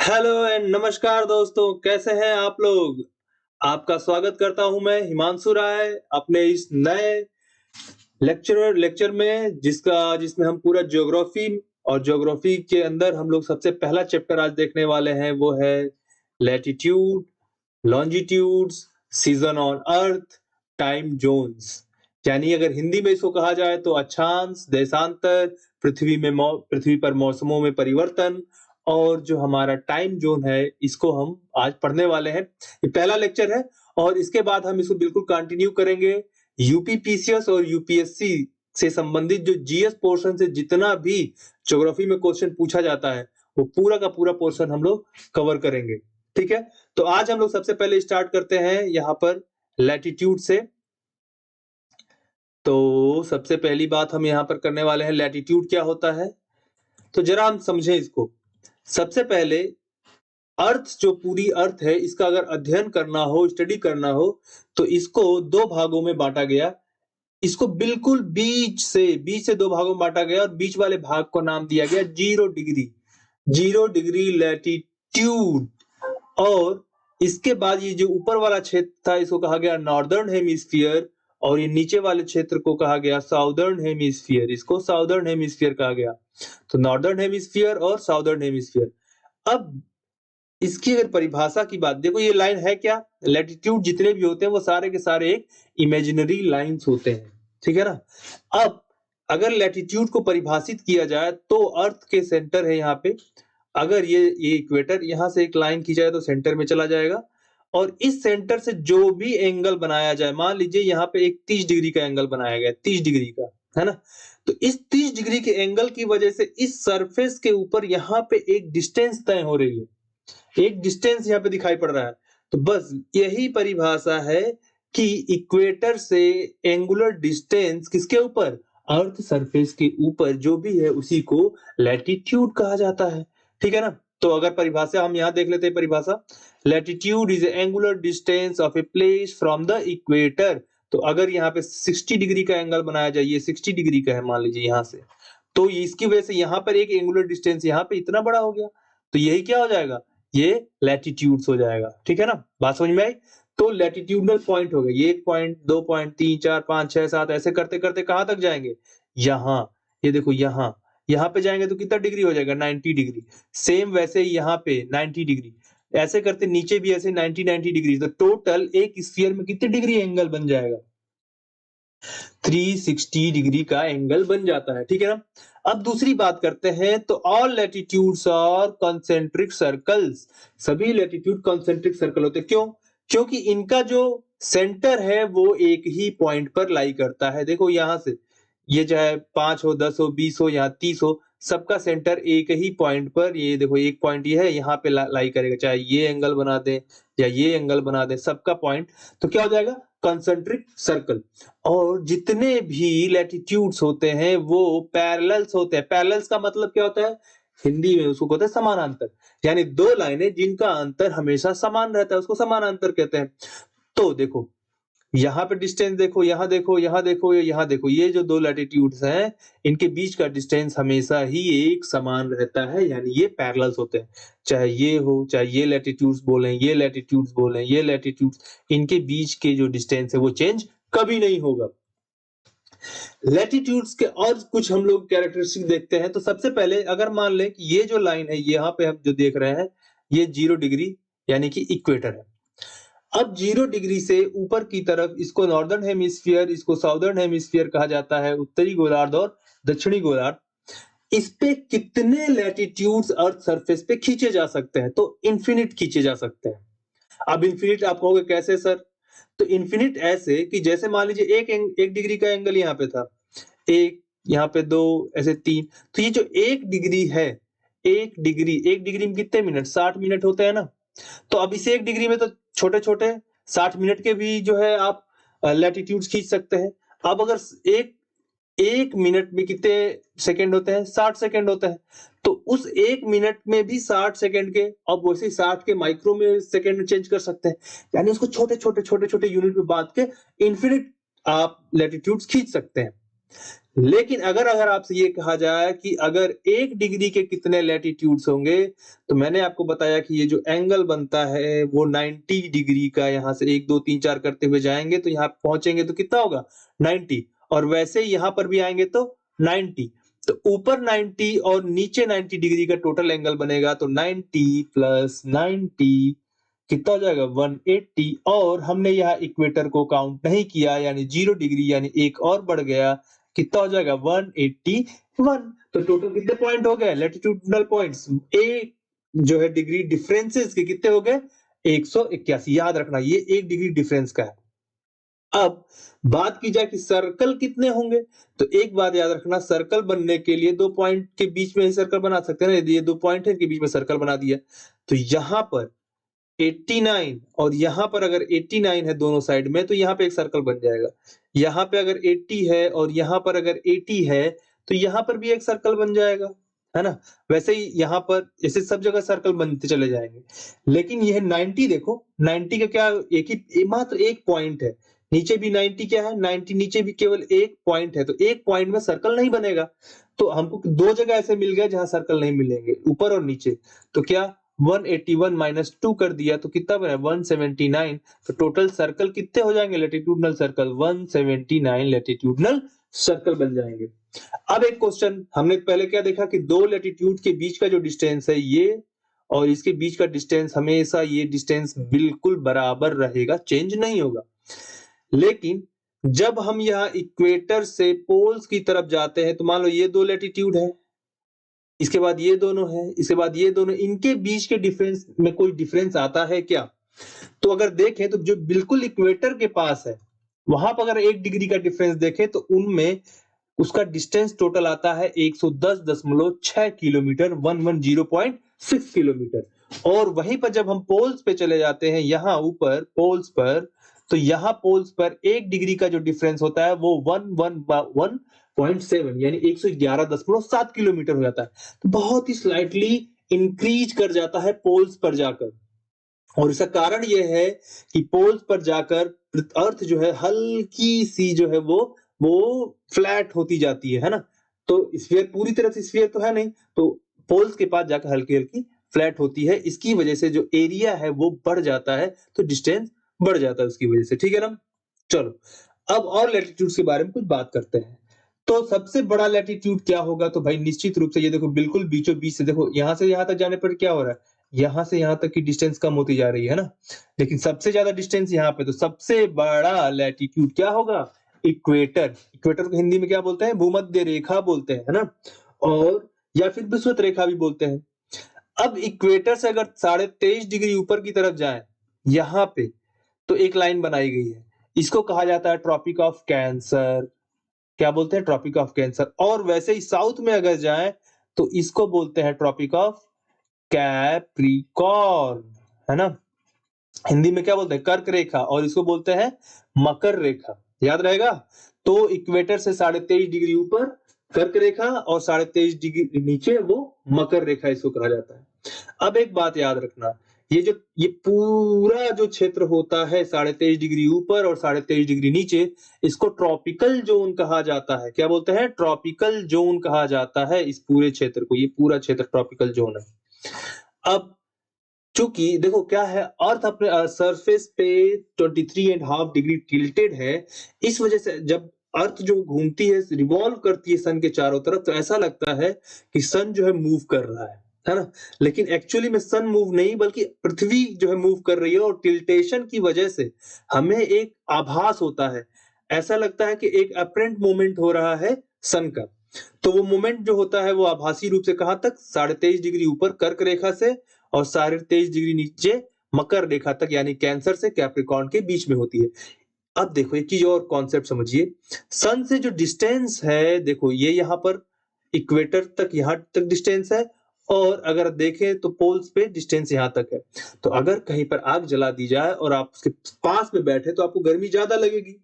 Hello and नमस्कार दोस्तों, कैसे हैं आप लोग? आपका स्वागत करता हूं मैं हिमांशु राय अपने इस नए लेक्चर में जिसमें हम पूरा ज्योग्राफी और ज्योग्राफी के अंदर हम लोग सबसे पहला चैप्टर आज देखने वाले हैं वो है latitude, longitudes, season on earth, time zones. यानी अगर हिंदी में इसको कहा जाए तो अक्षांश, देशांतर, पृथ्वी पर मौसमों में परिवर्तन और जो हमारा टाइम जोन है इसको हम आज पढ़ने वाले हैं। ये पहला लेक्चर है और इसके बाद हम इसको बिल्कुल कंटिन्यू करेंगे। यूपीपीसीएस और यूपीएससी से संबंधित जो जीएस पोर्शन से जितना भी ज्योग्राफी में क्वेश्चन पूछा जाता है वो पूरा का पूरा पोर्शन हम लोग कवर करेंगे। ठीक है, तो आज हम लोग सबसे पहले स्टार्ट करते हैं यहाँ पर लैटिट्यूड से। तो सबसे पहली बात हम यहाँ पर करने वाले हैं लैटिट्यूड क्या होता है, तो जरा हम समझें इसको। सबसे पहले अर्थ जो पूरी अर्थ है इसका अगर अध्ययन करना हो, स्टडी करना हो तो इसको दो भागों में बांटा गया। इसको बिल्कुल बीच से दो भागों में बांटा गया और बीच वाले भाग को नाम दिया गया 0 डिग्री। 0 degree latitude. और इसके बाद ये जो ऊपर वाला क्षेत्र था इसको कहा गया नॉर्दर्न हेमिस्फीयर और ये नीचे वाले क्षेत्र को कहा गया साउदर्न हेमिस्फीयर। इसको साउदर्न हेमिस्फीयर कहा गया। तो नॉर्दर्न हेमिस्फीयर और साउदर्न हेमिस्फीयर। अब इसकी अगर परिभाषा की बात देखो, ये लाइन है क्या? लैटिट्यूड जितने भी होते हैं वो सारे के सारे एक इमेजिनरी लाइंस होते हैं। ठीक है ना। अब अगर लैटिट्यूड को परिभाषित किया जाए तो अर्थ के सेंटर है यहाँ पे। अगर ये इक्वेटर यहाँ से एक लाइन खींचा जाए तो सेंटर में चला जाएगा और इस सेंटर से जो भी एंगल बनाया जाए, मान लीजिए यहाँ पे एक 30 डिग्री का एंगल बनाया गया, 30 डिग्री का, है ना। तो इस 30 डिग्री के एंगल की वजह से इस सरफेस के ऊपर यहाँ पे एक डिस्टेंस तय हो रही है, एक डिस्टेंस यहाँ पे दिखाई पड़ रहा है। तो बस यही परिभाषा है कि इक्वेटर से एंगुलर डिस्टेंस किसके ऊपर, अर्थ सरफेस के ऊपर जो भी है उसी को लैटिट्यूड कहा जाता है। ठीक है ना। तो अगर परिभाषा हम यहाँ देख लेते हैं परिभाषा, latitude is angular distance of a place from the equator. तो अगर यहाँ पे 60 डिग्री का एंगल बनाया जाए, ये 60 डिग्री का है मान लीजिए यहाँ से, तो इसकी वजह से यहाँ पर एक एंगुलर डिस्टेंस यहाँ पे इतना बड़ा हो गया। तो यही क्या हो जाएगा, ये लैटिट्यूड्स हो जाएगा। ठीक है ना, बात समझ में आई। तो लैटिट्यूडनल पॉइंट हो गए ये 1 पॉइंट, 2 पॉइंट, 3, 4, 5, 6, 7 ऐसे करते करते कहां तक जाएंगे, यहाँ। ये देखो यहाँ पे जाएंगे तो कितना डिग्री हो जाएगा, 90 डिग्री। सेम वैसे ही यहाँ पे 90 डिग्री, ऐसे करते नीचे भी ऐसे 90 डिग्री। तो टोटल एक स्फीयर में कितने डिग्री एंगल बन जाएगा, 360 डिग्री का एंगल बन जाता है। ठीक है ना। अब दूसरी बात करते हैं, तो all latitudes are concentric circles. सभी लैटिट्यूड कॉन्सेंट्रिक सर्कल होते हैं। क्यों? क्योंकि इनका जो सेंटर है वो एक ही पॉइंट पर लाई करता है। देखो यहां से ये चाहे 5 हो, 10 हो, 20 हो या 30 हो, सबका सेंटर एक ही पॉइंट पर, ये देखो एक पॉइंट ये है, यहाँ पे लाई करेगा। चाहे ये एंगल बना दे या ये एंगल बना दे, सबका पॉइंट तो क्या हो जाएगा, कंसेंट्रिक सर्कल। और जितने भी लैटिट्यूड्स होते हैं वो पैरेलल्स होते हैं। पैरेलल्स का मतलब क्या होता है, हिंदी में उसको कहते हैं समानांतर। यानी दो लाइनें जिनका अंतर हमेशा समान रहता है उसको समानांतर कहते हैं। तो देखो यहाँ पे डिस्टेंस देखो, यहाँ देखो, यहाँ देखो, यहाँ देखो, ये जो दो लैटिट्यूड्स हैं इनके बीच का डिस्टेंस हमेशा ही एक समान रहता है, यानी ये पैरेलल्स होते हैं। चाहे ये हो, चाहे ये लैटिट्यूड्स बोलें, ये लैटिट्यूड्स बोलें, ये लैटिट्यूड्स, इनके बीच के जो डिस्टेंस है वो चेंज कभी नहीं होगा। लैटिट्यूड्स के और कुछ हम लोग कैरेक्टरिस्टिक देखते हैं। तो सबसे पहले अगर मान लें कि ये जो लाइन है यहाँ पे हम जो देख रहे हैं ये 0 डिग्री यानी कि इक्वेटर है। अब 0 डिग्री से ऊपर की तरफ इसको नॉर्दर्न हेमिस्फीयर, इसको साउदर्न हेमिस्फीयर कहा जाता है, उत्तरी गोलार्ध और दक्षिणी गोलार्ध। इस पे कितने लैटिट्यूड्स अर्थ सरफेस पे खींचे जा सकते हैं, तो इन्फिनिट खींचे जा सकते हैं। अब इन्फिनिट आप कहोगे कैसे सर, तो इन्फिनिट ऐसे कि जैसे मान लीजिए एक डिग्री का एंगल यहाँ पे था, एक यहाँ पे 2 ऐसे 3, तो ये जो 1 डिग्री है, 1 डिग्री में कितने मिनट, 60 मिनट होते हैं ना। तो अब इस 1 डिग्री में तो छोटे-छोटे 60 मिनट के भी जो है आप लैटिट्यूड्स खींच सकते हैं। अब अगर एक 1 मिनट में कितने सेकंड होते हैं, 60 सेकंड होते हैं। तो उस 1 मिनट में भी 60 सेकंड के, अब वैसे ही 60 के माइक्रो में सेकंड में चेंज कर सकते हैं। यानी उसको छोटे-छोटे यूनिट में बांट के इन्फिनिट आप लैटिट्यूड्स खींच सकते हैं। लेकिन अगर अगर आपसे ये कहा जाए कि अगर 1 डिग्री के कितने लैटिट्यूड्स होंगे, तो मैंने आपको बताया कि ये जो एंगल बनता है वो 90 डिग्री का, यहाँ से 1, 2, 3, 4 करते हुए जाएँगे तो यहाँ पहुँचेंगे तो कितना होगा 90, और वैसे ही यहाँ पर भी आएँगे तो 90। तो ऊपर 90 और नीचे 90 डिग्री का टोटल एंगल बनेगा, तो 90 प्लस 90 कितना हो जाएगा 180, और हमने यहाँ इक्वेटर को काउंट नहीं किया यानी 0 डिग्री, यानी एक और बढ़ गया, कितना हो जाएगा 181। तो टोटल कितने पॉइंट हो गए लैटिट्यूडनल पॉइंट्स, एक जो है डिग्री डिफरेंसेस के कितने हो गए 181। याद रखना ये 1 डिग्री डिफरेंस का है। अब बात की जाए कि सर्कल कितने होंगे, तो एक बात याद रखना, सर्कल बनने के लिए 2 पॉइंट के बीच में ही सर्कल बना सकते हैं ना, यदि ये 2 पॉइंट है इनके बीच में सर्कल बना दिया, तो यहाँ पर 89 और यहाँ पर अगर 89 है दोनों साइड में, तो यहाँ पे एक सर्कल बन जाएगा। यहाँ पे अगर 80 है और यहाँ पर अगर 80 है, तो यहाँ पर भी एक सर्कल बन जाएगा, है ना? वैसे ही यहाँ पर ऐसे सब जगह सर्कल बनते चले जाएंगे। लेकिन यह 90 देखो, 90 का क्या मात्र एक पॉइंट है। नीचे भी 90 क्या है, 90 नीचे भी केवल एक पॉइंट है, तो एक पॉइंट में सर्कल नहीं बनेगा। तो हमको दो जगह ऐसे मिल गए जहां सर्कल नहीं मिलेंगे, ऊपर और नीचे। तो क्या 181 माइनस 2 कर दिया तो कितना बना 179। तो टोटल सर्कल कितने हो जाएंगे लैटिट्यूडनल सर्कल 179 लैटिट्यूडनल सर्कल बन जाएंगे। अब एक क्वेश्चन, हमने पहले क्या देखा कि दो लैटिट्यूड के बीच का जो डिस्टेंस है ये और इसके बीच का डिस्टेंस, हमेशा ये डिस्टेंस बिल्कुल बराबर रहेगा, चेंज नहीं होगा। लेकिन जब हम यहाँ इक्वेटर से पोल्स की तरफ जाते हैं, तो मान लो ये दो लैटिट्यूड है, इसके बाद ये दोनों है, इसके बाद ये दोनों, इनके बीच के डिफरेंस में कोई डिफरेंस आता है क्या? तो अगर देखें तो जो बिल्कुल इक्वेटर के पास है वहां पर अगर 1 डिग्री का डिफरेंस देखें तो उनमें उसका डिस्टेंस टोटल आता है 110.6 किलोमीटर, 110.6 किलोमीटर। और वहीं पर जब हम पोल्स पे चले जाते हैं, यहाँ ऊपर पोल्स पर, तो यहाँ पोल्स पर 1 डिग्री का जो डिफरेंस होता है वो 111.7 यानी 111.7 किलोमीटर हो जाता है। तो बहुत ही स्लाइटली इंक्रीज कर जाता है पोल्स पर जाकर, और इसका कारण यह है कि पोल्स पर जाकर अर्थ जो है हल्की सी जो है वो फ्लैट होती जाती है ना? तो स्फीयर पूरी तरह से स्फीयर तो है नहीं, तो पोल्स के पास जाकर हल्की हल्की फ्लैट होती है, इसकी वजह से जो एरिया है वो बढ़ जाता है, तो डिस्टेंस बढ़ जाता है उसकी वजह से। ठीक है ना? चलो अब और लैटिट्यूड के बारे में कुछ बात करते हैं। तो सबसे बड़ा लैटिट्यूड क्या होगा, तो भाई निश्चित रूप से ये देखो बिल्कुल बीचों बीच से, देखो यहां से यहां तक जाने पर क्या हो रहा है, यहां से यहां तक की डिस्टेंस कम होती जा रही है ना, लेकिन सबसे ज्यादा डिस्टेंस यहाँ पे, तो सबसे बड़ा लैटिट्यूड क्या होगा इक्वेटर। इक्वेटर को हिंदी में क्या बोलते हैं, भूमध्य रेखा बोलते हैं, है ना? और या फिर विषुवत रेखा भी बोलते हैं। अब इक्वेटर से अगर 23.5 डिग्री ऊपर की तरफ जाए यहाँ पे, तो एक लाइन बनाई गई है, इसको कहा जाता है ट्रॉपिक ऑफ कैंसर। क्या बोलते हैं, ट्रॉपिक ऑफ कैंसर। और वैसे ही साउथ में अगर जाए तो इसको बोलते हैं ट्रॉपिक ऑफ कैप्रिकॉर्न, है ना? हिंदी में क्या बोलते हैं, कर्क रेखा, और इसको बोलते हैं मकर रेखा। याद रहेगा? तो इक्वेटर से 23.5 डिग्री ऊपर कर्क रेखा और 23.5 डिग्री नीचे वो मकर रेखा, इसको कहा जाता है। अब एक बात याद रखना, ये पूरा जो क्षेत्र होता है 23.5 डिग्री ऊपर और 23.5 डिग्री नीचे, इसको ट्रॉपिकल जोन कहा जाता है। क्या बोलते हैं, ट्रॉपिकल जोन कहा जाता है इस पूरे क्षेत्र को, ये पूरा क्षेत्र ट्रॉपिकल जोन है। अब चूंकि देखो क्या है, अर्थ अपने सरफेस पे 23.5 डिग्री टिल्टेड है, इस वजह से जब अर्थ जो घूमती है, रिवॉल्व करती है सन के चारों तरफ, तो ऐसा लगता है कि सन जो है मूव कर रहा है ना? लेकिन एक्चुअली में सन मूव नहीं, बल्कि पृथ्वी जो है मूव कर रही है, और टिल्टेशन की वजह से हमें एक आभास होता है, ऐसा लगता है कि एक अपरेंट मूवमेंट हो रहा है सन का। तो वो मूवमेंट जो होता है वो आभासी रूप से कहां तक, 23.5 डिग्री ऊपर कर्क रेखा से और 23.5 डिग्री नीचे मकर रेखा तक, यानी कैंसर से कैप्रिकॉर्न के बीच में होती है। अब देखो एक चीज और कॉन्सेप्ट समझिए, सन से जो डिस्टेंस है, देखो ये यहाँ पर इक्वेटर तक, यहाँ तक डिस्टेंस है, और अगर देखें तो पोल्स पे डिस्टेंस यहाँ तक है। तो अगर कहीं पर आग जला दी जाए और आप उसके पास में बैठे तो आपको गर्मी ज्यादा लगेगी,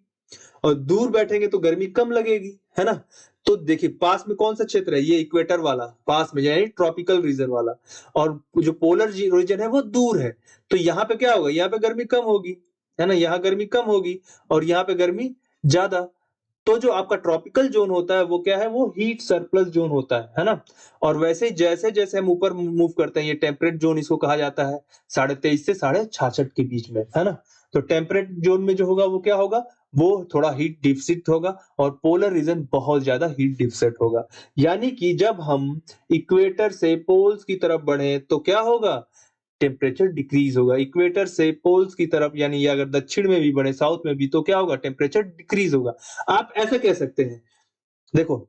और दूर बैठेंगे तो गर्मी कम लगेगी, है ना? तो देखिए पास में कौन सा क्षेत्र है, ये इक्वेटर वाला पास में, यानी ट्रॉपिकल रीजन वाला, और जो पोलर रीजन है वो दूर है। तो यहाँ पे क्या होगा, यहाँ पे गर्मी कम होगी, है ना? यहाँ गर्मी कम होगी और यहाँ पे गर्मी ज्यादा। तो जो आपका ट्रॉपिकल जोन होता है वो क्या है, वो हीट सरप्लस जोन होता है ना। और वैसे ही जैसे जैसे हम ऊपर मूव करते हैं, ये टेम्परेट जोन इसको कहा जाता है 23.5 से 66.5 के बीच में, है ना। तो टेम्परेट जोन में जो होगा वो क्या होगा, वो थोड़ा हीट डिफिसिट होगा, और पोलर रीजन बहुत ज्यादा हीट डिफिसिट होगा। यानी कि जब हम इक्वेटर से पोल्स की तरफ बढ़े तो क्या होगा, टेम्परेचर डिक्रीज होगा। इक्वेटर से पोल्स की तरफ यानी अगर दक्षिण में भी बढ़े, साउथ में भी, तो क्या होगा, टेम्परेचर डिक्रीज होगा। आप ऐसे कह सकते हैं, देखो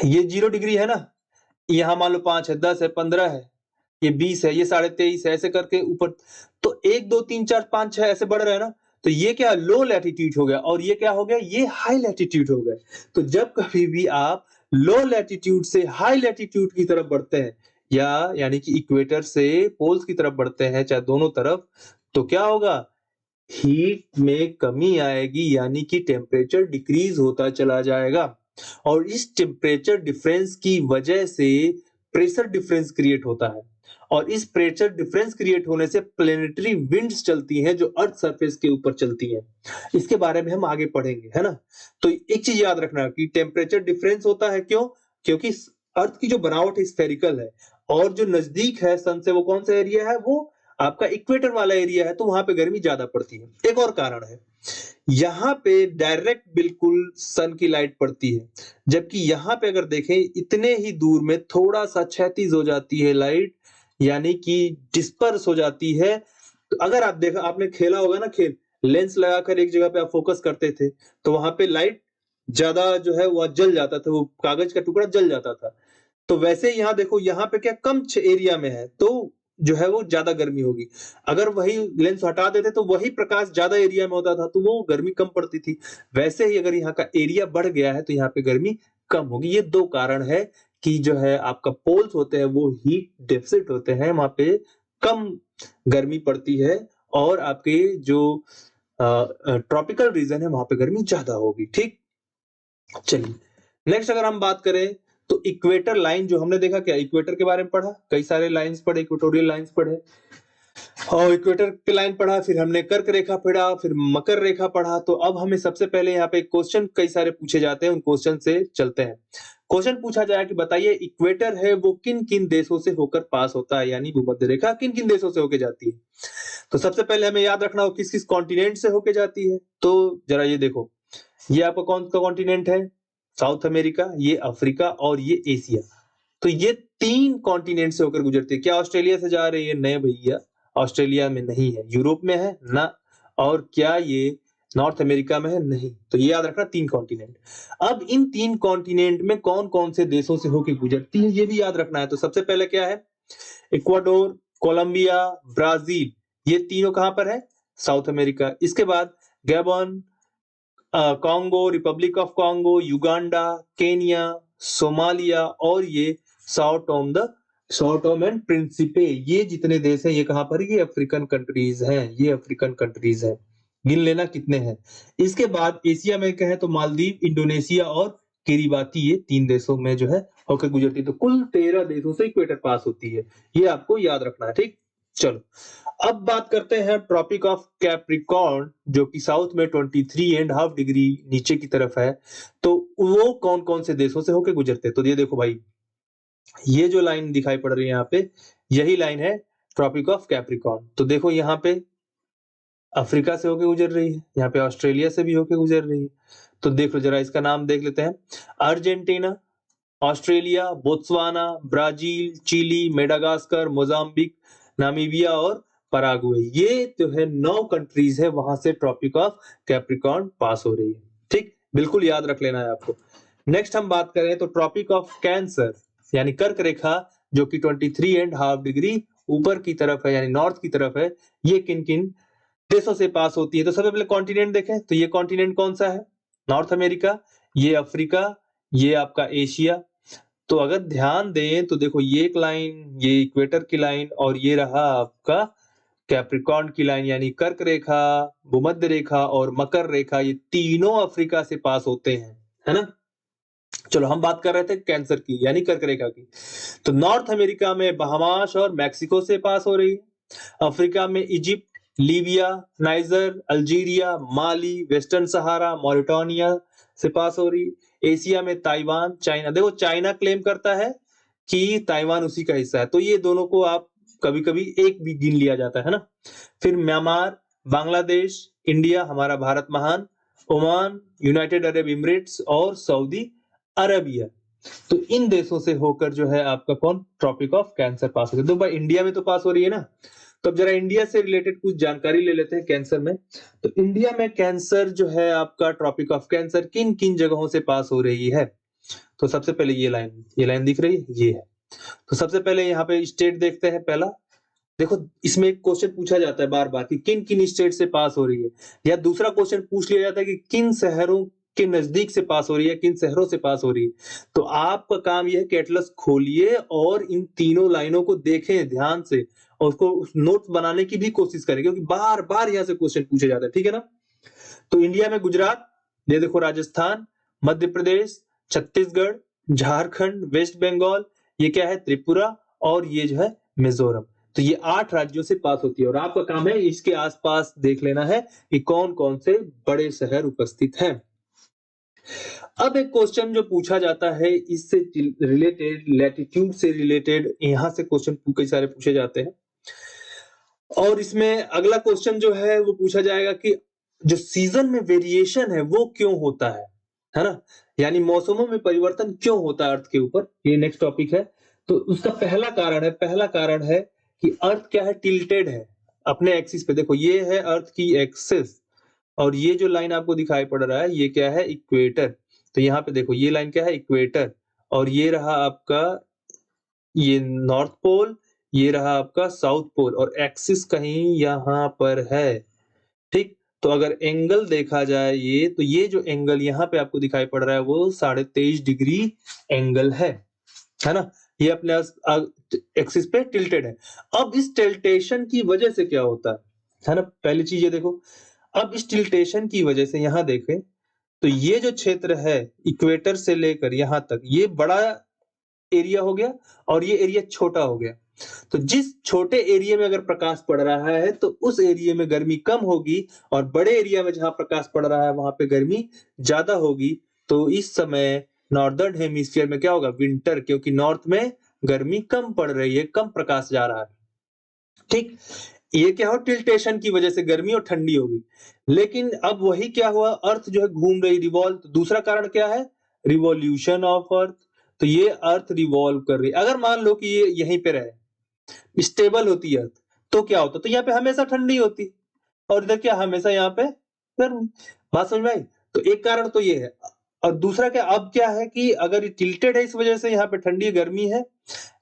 ये 0 डिग्री है ना, यहाँ मान लो 5 है, 10 है, 15 है, ये 20 है, ये 23.5 है, ऐसे करके ऊपर तो 1 2 3 4 5 6 ऐसे बढ़ रहे हैं ना। तो ये क्या लो लैटिट्यूड हो गया, और ये क्या हो गया, ये हाई लैटिट्यूड हो गया। तो जब कभी भी आप लो लैटिट्यूड से हाई लैटिट्यूड की तरफ बढ़ते हैं, या यानी कि इक्वेटर से पोल्स की तरफ बढ़ते हैं, चाहे दोनों तरफ, तो क्या होगा, हीट में कमी आएगी, यानी कि टेम्परेचर डिक्रीज होता चला जाएगा। और इस टेम्परेचर डिफरेंस की वजह से प्रेशर डिफरेंस क्रिएट होता है, और इस प्रेशर डिफरेंस क्रिएट होने से प्लेनेटरी विंड्स चलती हैं जो अर्थ सरफेस के ऊपर चलती हैं। इसके बारे में हम आगे पढ़ेंगे, है ना। तो एक चीज याद रखना कि टेम्परेचर डिफरेंस होता है, क्यों, क्योंकि अर्थ की जो बनावट है स्फेरिकल है, और जो नजदीक है सन से वो कौन सा एरिया है, वो आपका इक्वेटर वाला एरिया है, तो वहां पे गर्मी ज्यादा पड़ती है। एक और कारण है, यहाँ पे डायरेक्ट बिल्कुल सन की लाइट पड़ती है, जबकि यहाँ पे अगर देखें इतने ही दूर में थोड़ा सा क्षैतिज हो जाती है लाइट, यानी कि डिस्पर्स हो जाती है। तो अगर आप देखा, आपने खेला होगा ना खेल, लेंस लगाकर एक जगह पे आप फोकस करते थे, तो वहां पे लाइट ज्यादा जो है वो जल जाता था, वो कागज का टुकड़ा जल जाता था। तो वैसे यहाँ देखो, यहाँ पे क्या कम एरिया में है, तो जो है वो ज्यादा गर्मी होगी। अगर वही लेंस हटा देते तो वही प्रकाश ज्यादा एरिया में होता था, तो वो गर्मी कम पड़ती थी। वैसे ही अगर यहाँ का एरिया बढ़ गया है तो यहाँ पे गर्मी कम होगी। ये दो कारण है कि जो है आपका पोल्स होते हैं वो हीट डेफिसिट होते हैं, वहां पे कम गर्मी पड़ती है, और आपके जो ट्रॉपिकल रीजन है वहां पे गर्मी ज्यादा होगी। ठीक, चलिए नेक्स्ट अगर हम बात करें तो इक्वेटर लाइन, जो हमने देखा क्या, इक्वेटर के बारे में पढ़ा, कई सारे लाइंस पढ़े, इक्वेटोरियल लाइंस पढ़े, और इक्वेटर की लाइन पढ़ा, फिर हमने कर्क रेखा पढ़ा, फिर मकर रेखा पढ़ा। तो अब हमें सबसे पहले यहाँ पे क्वेश्चन कई सारे पूछे जाते हैं, उन क्वेश्चन से चलते हैं। क्वेश्चन पूछा जाए कि बताइए इक्वेटर है वो किन किन देशों से होकर पास होता है, यानी भूमध्य रेखा किन किन देशों से होकर जाती है। तो सबसे पहले हमें याद रखना हो किस किस कॉन्टिनेंट से होकर जाती है। तो जरा ये देखो, ये आपका कौन सा कॉन्टिनेंट है, साउथ अमेरिका, ये अफ्रीका, और ये एशिया। तो ये 3 कॉन्टिनेंट से होकर गुजरती है। क्या ऑस्ट्रेलिया से जा रही है? नहीं भैया, ऑस्ट्रेलिया में नहीं है। यूरोप में है ना। और क्या ये नॉर्थ अमेरिका में है? नहीं। तो ये याद रखना 3 कॉन्टिनेंट। अब इन 3 कॉन्टिनेंट में कौन कौन से देशों से होकर गुजरती है ये भी याद रखना है। तो सबसे पहले क्या है, इक्वाडोर, कोलंबिया, ब्राजील, ये तीनों कहां पर है, साउथ अमेरिका। इसके बाद Gabon, Congo, Republic of Congo, Uganda, Kenya, Somalia, और ये सॉ टोम एंड प्रिंसिपे, ये जितने देश हैं ये कहां पर, ये अफ्रीकन कंट्रीज हैं, ये अफ्रीकन कंट्रीज हैं। गिन लेना कितने हैं। इसके बाद एशिया में कहें तो मालदीव, इंडोनेशिया और किरिबाती, ये 3 देशों में जो है होकर गुजरती है। तो कुल 13 देशों से इक्वेटर पास होती है, ये आपको याद रखना है। ठीक, चलो अब बात करते हैं ट्रॉपिक ऑफ कैप्रिकॉर्न, जो कि साउथ में 23.5 डिग्री नीचे की तरफ है। तो वो कौन कौन से देशों से होकर गुजरते हैं। तो ये देखो भाई, ये जो लाइन दिखाई पड़ रही है यहाँ पे, यही लाइन है ट्रॉपिक ऑफ कैप्रिकॉर्न। तो देखो यहाँ पे अफ्रीका से होकर गुजर रही है, यहाँ पे ऑस्ट्रेलिया से भी होकर गुजर रही है। तो देख लो जरा, इसका नाम देख लेते हैं, Argentina, Australia, Botswana, Brazil, Chile, Madagascar, Mozambique, Namibia और पराग्वे, ये जो है 9 कंट्रीज है, वहां से ट्रॉपिक ऑफ कैप्रिकॉर्न पास हो रही है। ठीक, बिल्कुल याद रख लेना है आपको। नेक्स्ट हम बात करें तो ट्रॉपिक ऑफ कैंसर, यानी कर्क रेखा, जो कि 23.5 डिग्री ऊपर की तरफ है, यानी नॉर्थ की तरफ है, ये किन किन देशों से पास होती है। तो सबसे पहले कॉन्टिनेंट देखें, तो ये कॉन्टिनेंट कौन सा है, नॉर्थ अमेरिका, ये अफ्रीका, ये आपका एशिया। तो अगर ध्यान दें तो देखो, ये एक लाइन, ये इक्वेटर की लाइन, और ये रहा आपका कैप्रिकॉर्न की लाइन, यानी कर्क रेखा, भूमध्य रेखा और मकर रेखा, ये तीनों अफ्रीका से पास होते हैं, है ना। चलो हम बात कर रहे थे कैंसर की, यानी कर्क रेखा की। तो नॉर्थ अमेरिका में बहामास और मैक्सिको से पास हो रही है। अफ्रीका में इजिप्ट, लीबिया, नाइजर, अल्जीरिया, माली, वेस्टर्न सहारा, मॉरिटानिया से पास हो रही है। एशिया में ताइवान, चाइना, देखो चाइना क्लेम करता है कि ताइवान उसी का हिस्सा है, तो ये दोनों को आप कभी-कभी एक भी गिन लिया जाता है ना। फिर म्यांमार, बांग्लादेश, इंडिया, हमारा भारत महान, ओमान, यूनाइटेड अरब एमिरेट्स और सऊदी अरबिया। तो इन देशों से होकर जो है आपका कौन ट्रॉपिक ऑफ कैंसर पास होता है। तो भाई इंडिया में तो पास हो रही है ना, तो अब जरा इंडिया से रिलेटेड कुछ जानकारी ले लेते हैं कैंसर में। तो इंडिया में कैंसर जो है आपका ट्रॉपिक ऑफ कैंसर किन किन जगहों से पास हो रही है। तो सबसे पहले ये लाइन दिख रही है, ये है। तो सबसे पहले यहाँ पे स्टेट देखते हैं। पहला देखो, इसमें एक क्वेश्चन पूछा जाता है बार बार कि किन किन स्टेट से पास हो रही है, या दूसरा क्वेश्चन पूछ लिया जाता है कि किन शहरों के नजदीक से पास हो रही है, किन शहरों से पास हो रही है। तो आपका काम यह है कि एटलस खोलिए और इन तीनों लाइनों को देखें ध्यान से और उसको नोट्स बनाने की भी कोशिश करें, क्योंकि बार बार यहाँ से क्वेश्चन पूछे जाते हैं, ठीक है ना। तो इंडिया में गुजरात, ये देखो राजस्थान, मध्य प्रदेश, छत्तीसगढ़, झारखंड, वेस्ट बंगाल, ये क्या है त्रिपुरा, और ये जो है मिजोरम। तो ये 8 राज्यों से पास होती है और आपका काम है इसके आसपास देख लेना है कि कौन कौन से बड़े शहर उपस्थित हैं। अब एक क्वेश्चन जो पूछा जाता है इससे रिलेटेड, लैटिट्यूड से रिलेटेड, यहां से क्वेश्चन कई सारे पूछे जाते हैं। और इसमें अगला क्वेश्चन जो है वो पूछा जाएगा कि जो सीजन में वेरिएशन है वो क्यों होता है ना, यानी मौसमों में परिवर्तन क्यों होता है अर्थ के ऊपर, ये नेक्स्ट टॉपिक है। तो उसका पहला कारण है कि अर्थ क्या है, टिल्टेड है अपने एक्सिस पे। देखो ये है अर्थ की एक्सिस और ये जो लाइन आपको दिखाई पड़ रहा है ये क्या है, इक्वेटर। तो यहाँ पे देखो ये लाइन क्या है, इक्वेटर, और ये रहा आपका ये नॉर्थ पोल, ये रहा आपका साउथ पोल, और एक्सिस कहीं यहाँ पर है, ठीक। तो अगर एंगल देखा जाए ये, तो ये जो एंगल यहाँ पे आपको दिखाई पड़ रहा है वो 23.5 डिग्री एंगल है ना। ये अपने एक्सिस पे टिल्टेड है। अब इस टिल्टेशन की वजह से क्या होता है ना, पहली चीज ये देखो। अब इस टिल्टेशन की वजह से यहाँ देखें तो ये जो क्षेत्र है इक्वेटर से लेकर यहाँ तक, ये बड़ा एरिया हो गया और ये एरिया छोटा हो गया। तो जिस छोटे एरिया में अगर प्रकाश पड़ रहा है तो उस एरिया में गर्मी कम होगी, और बड़े एरिया में जहां प्रकाश पड़ रहा है वहां पे गर्मी ज्यादा होगी। तो इस समय नॉर्दर्न हेमिस्फीयर में क्या होगा, विंटर, क्योंकि नॉर्थ में गर्मी कम पड़ रही है, कम प्रकाश जा रहा है, ठीक। ये क्या हो, टिल्टेशन की वजह से गर्मी और ठंडी होगी। लेकिन अब वही क्या हुआ, अर्थ जो है घूम रही, रिवॉल्व। तो दूसरा कारण क्या है, रिवॉल्यूशन ऑफ अर्थ। तो ये अर्थ रिवॉल्व कर रही। अगर मान लो कि ये यहीं पे रहे, स्टेबल होती अर्थ, तो क्या होता, तो यहाँ पे हमेशा ठंडी होती और इधर क्या, हमेशा यहाँ पे गर्मी। बात समझ में आई। तो एक कारण तो ये है, और दूसरा क्या, अब क्या है कि अगर ये टिल्टेड है इस वजह से यहाँ पे ठंडी गर्मी है,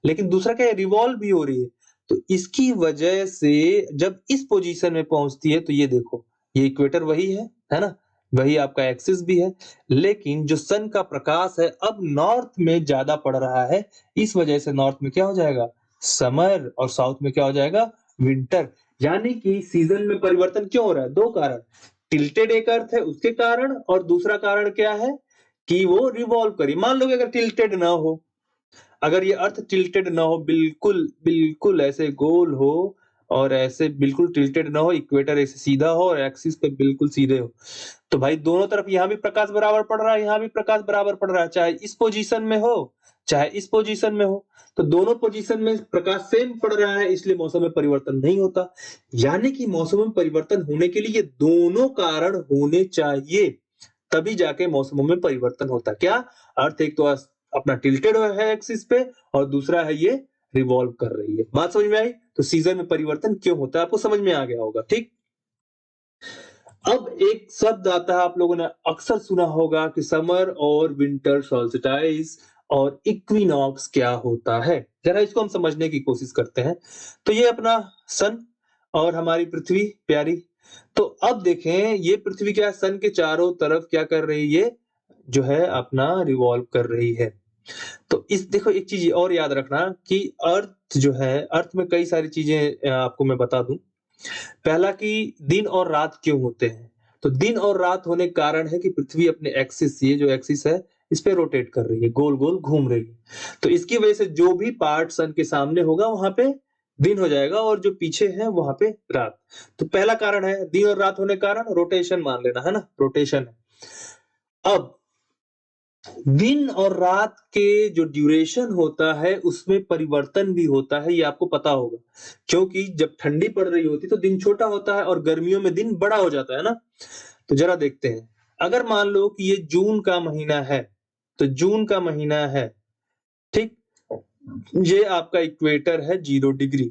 लेकिन दूसरा क्या है, रिवॉल्व भी हो रही है। तो इसकी वजह से जब इस पोजीशन में पहुंचती है तो ये देखो, ये इक्वेटर वही है ना, वही आपका एक्सिस भी है, लेकिन जो सन का प्रकाश है अब नॉर्थ में ज्यादा पड़ रहा है, इस वजह से नॉर्थ में क्या हो जाएगा, समर, और साउथ में क्या हो जाएगा, विंटर। यानी कि सीजन में परिवर्तन क्यों हो रहा है, दो कारण, टिल्टेड एक अर्थ है उसके कारण, और दूसरा कारण क्या है कि वो रिवॉल्व करी। मान लो कि अगर टिल्टेड ना हो, अगर ये अर्थ टिल्टेड ना हो, बिल्कुल बिल्कुल ऐसे गोल हो और ऐसे बिल्कुल टिल्टेड ना हो, इक्वेटर ऐसे सीधा हो और एक्सिस पे बिल्कुल सीधे हो, तो भाई दोनों तरफ यहाँ भी प्रकाश बराबर पड़ रहा है, यहाँ भी प्रकाश बराबर पड़ रहा है, चाहे इस पोजीशन में हो चाहे इस पोजीशन में हो, तो दोनों पोजीशन में प्रकाश सेम पड़ रहा है, इसलिए मौसम में परिवर्तन नहीं होता। यानी कि मौसम में परिवर्तन होने के लिए ये दोनों कारण होने चाहिए, तभी जाके मौसमों में परिवर्तन होता। क्या अर्थ एक तो अपना टिल्टेड है एक्सिस पे, और दूसरा है ये रिवॉल्व कर रही है। बात समझ में आई। तो सीजन में परिवर्तन क्यों होता है आपको समझ में आ गया होगा, ठीक। अब एक शब्द आता है, आप लोगों ने अक्सर सुना होगा कि समर और विंटर सॉल्स्टिस और इक्विनॉक्स क्या होता है। जरा इसको हम समझने की कोशिश करते हैं। तो ये अपना सन और हमारी पृथ्वी प्यारी। तो अब देखें ये पृथ्वी क्या सन के चारों तरफ क्या कर रही है, जो है अपना रिवॉल्व कर रही है। तो इस देखो एक चीज और याद रखना कि अर्थ जो है, अर्थ में कई सारी चीजें आपको मैं बता दूं। पहला कि दिन और रात क्यों होते हैं। तो दिन और रात होने का कारण है कि पृथ्वी अपने एक्सिस, ये जो एक्सिस है इस पे रोटेट कर रही है, गोल गोल घूम रही है। तो इसकी वजह से जो भी पार्ट सन के सामने होगा वहां पे दिन हो जाएगा और जो पीछे है वहां पे रात। तो पहला कारण है दिन और रात होने के कारण रोटेशन, मान लेना है ना, रोटेशन है। अब दिन और रात के जो ड्यूरेशन होता है उसमें परिवर्तन भी होता है, ये आपको पता होगा। क्योंकि जब ठंडी पड़ रही होती है तो दिन छोटा होता है और गर्मियों में दिन बड़ा हो जाता है ना? तो जरा देखते हैं। अगर मान लो कि ये जून का महीना है, तो जून का महीना है, ठीक? ये आपका इक्वेटर है 0 डिग्री।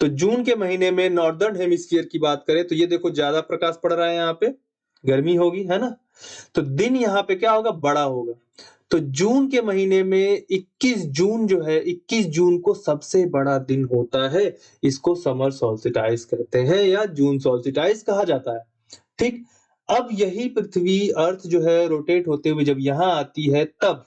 तो जून के महीने में नॉर्दर्न हेमिस्फीयर की बात करें तो ये देखो ज्यादा प्रकाश पड़ रहा है यहाँ पे, गर्मी होगी, है ना? तो दिन यहाँ पे क्या होगा? बड़ा होगा। तो जून के महीने में 21 जून जो है, 21 जून को सबसे बड़ा दिन होता है। इसको समर सोल्स्टिटाइस कहते हैं या जून सोल्स्टिटाइस कहा जाता है। ठीक? अब यही पृथ्वी अर्थ जो है रोटेट होते हुए जब यहाँ आती है तब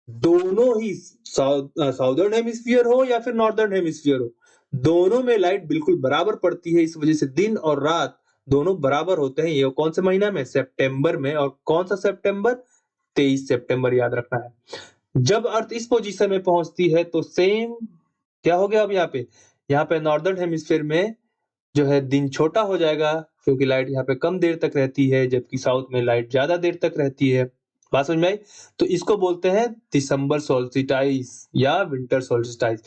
दोनों ही साउदर्न हेमिस्फीयर हो या फिर नॉर्दर्न हेमिस्फीयर हो, दोनों में लाइट बिल्कुल बराबर पड़ती है। इस वजह से दिन और रात दोनों बराबर होते हैं। ये कौन से महीना में? सितंबर में। और कौन सा सितंबर? 23 सितंबर, याद रखना है। जब अर्थ इस पोजीशन में पहुंचती है तो सेम क्या हो गया? अब यहाँ पे नॉर्दर्न हेमिस्फीयर में जो है दिन छोटा हो जाएगा क्योंकि लाइट यहाँ पे कम देर तक रहती है, जबकि साउथ में लाइट ज्यादा देर तक रहती है। बात समझ में आई? तो इसको बोलते हैं दिसंबर सोल्स्टिटाइस या विंटर सोल्स्टिटाइस,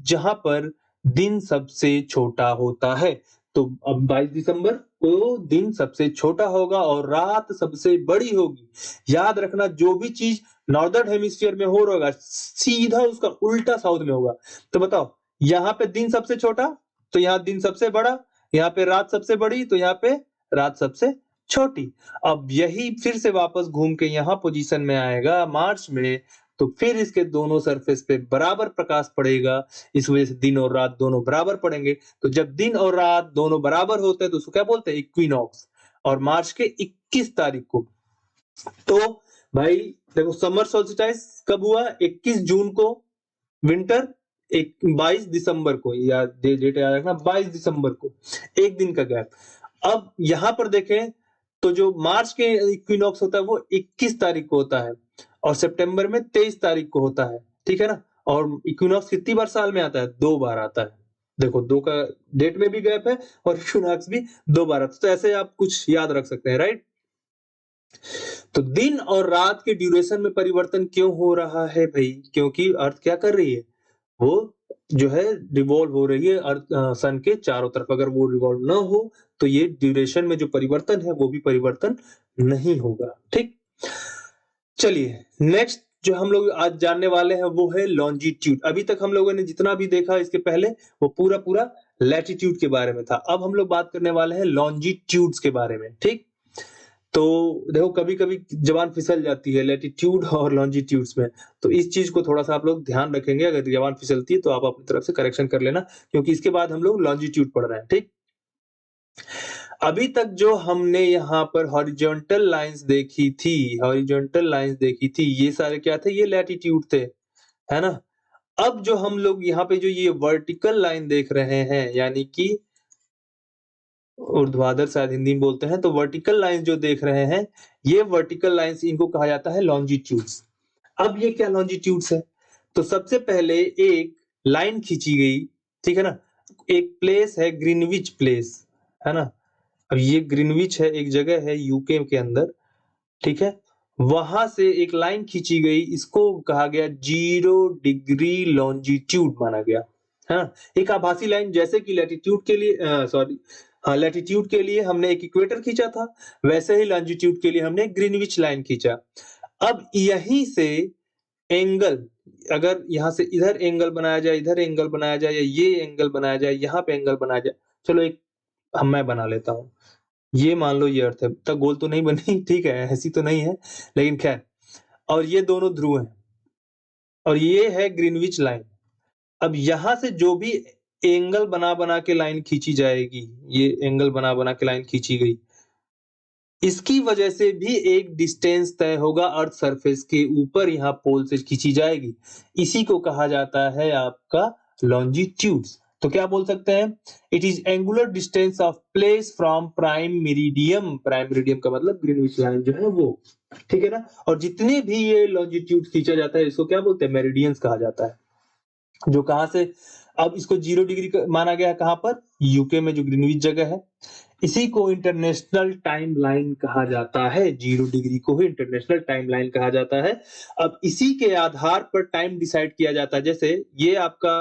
जहां पर दिन सबसे छोटा होता है। तो अब 22 दिसंबर को दिन सबसे छोटा होगा और रात सबसे बड़ी होगी। याद रखना, जो भी चीज नॉर्दर्न हेमिस्फीयर में हो रहा होगा सीधा उसका उल्टा साउथ में होगा। तो बताओ, यहाँ पे दिन सबसे छोटा तो यहाँ दिन सबसे बड़ा, यहाँ पे रात सबसे बड़ी तो यहाँ पे रात सबसे छोटी। अब यही फिर से वापस घूम के यहाँ पोजीशन में आएगा मार्च में, तो फिर इसके दोनों सरफेस पे बराबर प्रकाश पड़ेगा। इस वजह से दिन और रात दोनों बराबर पड़ेंगे। तो जब दिन और रात दोनों बराबर होते हैं तो उसको क्या बोलते हैं? इक्विनॉक्स। और मार्च के 21 तारीख को। तो भाई देखो, समर सोल्स्टिटाइस कब हुआ? 21 जून को। विंटर 22 दिसंबर को, या डेट याद रखना, 22 दिसंबर को, एक दिन का गैप। अब यहां पर देखें तो जो मार्च के इक्विनॉक्स होता है वो 21 तारीख को होता है और सितंबर में 23 तारीख को होता है। ठीक है ना? और इक्विनॉक्स कितनी बार साल में आता है? 2 बार आता है। देखो, 2 का डेट में भी गैप है और इक्विनॉक्स भी 2 बार आता है। तो ऐसे आप कुछ याद रख सकते हैं, राइट? तो दिन और रात के ड्यूरेशन में परिवर्तन क्यों हो रहा है भाई? क्योंकि अर्थ क्या कर रही है? वो जो है रिवॉल्व हो रही है अर्थ सन के चारों तरफ। अगर वो रिवॉल्व ना हो तो ये ड्यूरेशन में जो परिवर्तन है वो भी परिवर्तन नहीं होगा। ठीक? चलिए, नेक्स्ट जो हम लोग आज जानने वाले हैं वो है लॉन्जिट्यूड। अभी तक हम लोगों ने जितना भी देखा इसके पहले वो पूरा पूरा लैटिट्यूड के बारे में था। अब हम लोग बात करने वाले हैं लॉन्जिट्यूड्स के बारे में। ठीक? तो देखो, कभी-कभी ज़बान फिसल जाती है लैटिट्यूड और लॉन्जिट्यूड्स में, तो इस चीज़ को थोड़ा-सा आप लोग ध्यान रखेंगे। अगर ज़बान फिसलती है तो आप अपनी तरफ से करेक्शन कर लेना, क्योंकि इसके बाद हम लोग लॉन्जिट्यूड पढ़ रहे हैं, ठीक? अभी तक जो हमने यहाँ पर हॉरिजॉन्टल लाइन्स देखी थी, ये सारे क्या थे? ये लैटिट्यूड थे, है ना? अब जो हम लोग यहाँ पे जो ये वर्टिकल लाइन देख रहे हैं, यानी कि ऊर्ध्वाधर शायद हिंदी में बोलते हैं, तो वर्टिकल लाइन्स जो देख रहे हैं, ये वर्टिकल लाइन्स इनको कहा जाता है लॉन्जिट्यूड्स। अब ये क्या लॉन्जिट्यूड्स है? तो सबसे पहले एक लाइन खींची गई, ठीक है ना? एक प्लेस है ग्रीनविच प्लेस, है ना? अब ये ग्रीनविच है, एक जगह है यूके के अंदर, ठीक है? वहां से एक लाइन खींची गई, इसको कहा गया 0 डिग्री लॉन्जिट्यूड माना गया, है ना? एक आभासी लाइन, जैसे कि लैटिट्यूड के लिए लैटिट्यूड के लिए हमने एक इक्वेटर खींचा था, वैसे ही लॉन्जिट्यूड के लिए हमने ग्रीनविच लाइन खींचा। अब यहीं से एंगल, अगर यहाँ से इधर एंगल बनाया जाए, इधर एंगल बनाया जाए, या ये एंगल बनाया जाए, यहाँ पे एंगल बनाया जाए, चलो एक मैं बना लेता हूँ। ये मान लो ये अर्थ है, तब गोल तो नहीं बनी, ठीक है, ऐसी तो नहीं है, लेकिन खैर। और ये दोनों ध्रुव हैं और ये है ग्रीनविच लाइन। अब यहाँ से जो भी एंगल बना-बना के लाइन खींची जाएगी, ये एंगल बना-बना के लाइन खींची गई, इसकी वजह से भी एक डिस्टेंस तय होगा अर्थ सरफेस के ऊपर, यहाँ पोल से खींची जाएगी। इसी को कहा जाता है आपका लॉन्जिट्यूड्स। तो क्या बोल सकते हैं? It is angular distance of place from prime meridiem. Prime meridiem का मतलब ग्रीनविच लाइन जो है वो, ठीक है ना? और जितने भी ये लॉन्जिट्यूड खींचा जाता है इसको क्या बोलते हैं? मेरिडियंस कहा जाता है। जो कहाँ से, अब इसको 0 डिग्री माना गया है कहाँ पर? यूके में जो ग्रीनविच जगह है। इसी को इंटरनेशनल टाइमलाइन कहा जाता है। 0 डिग्री को ही इंटरनेशनल टाइमलाइन कहा जाता है। अब इसी के आधार पर टाइम डिसाइड किया जाता है। जैसे ये आपका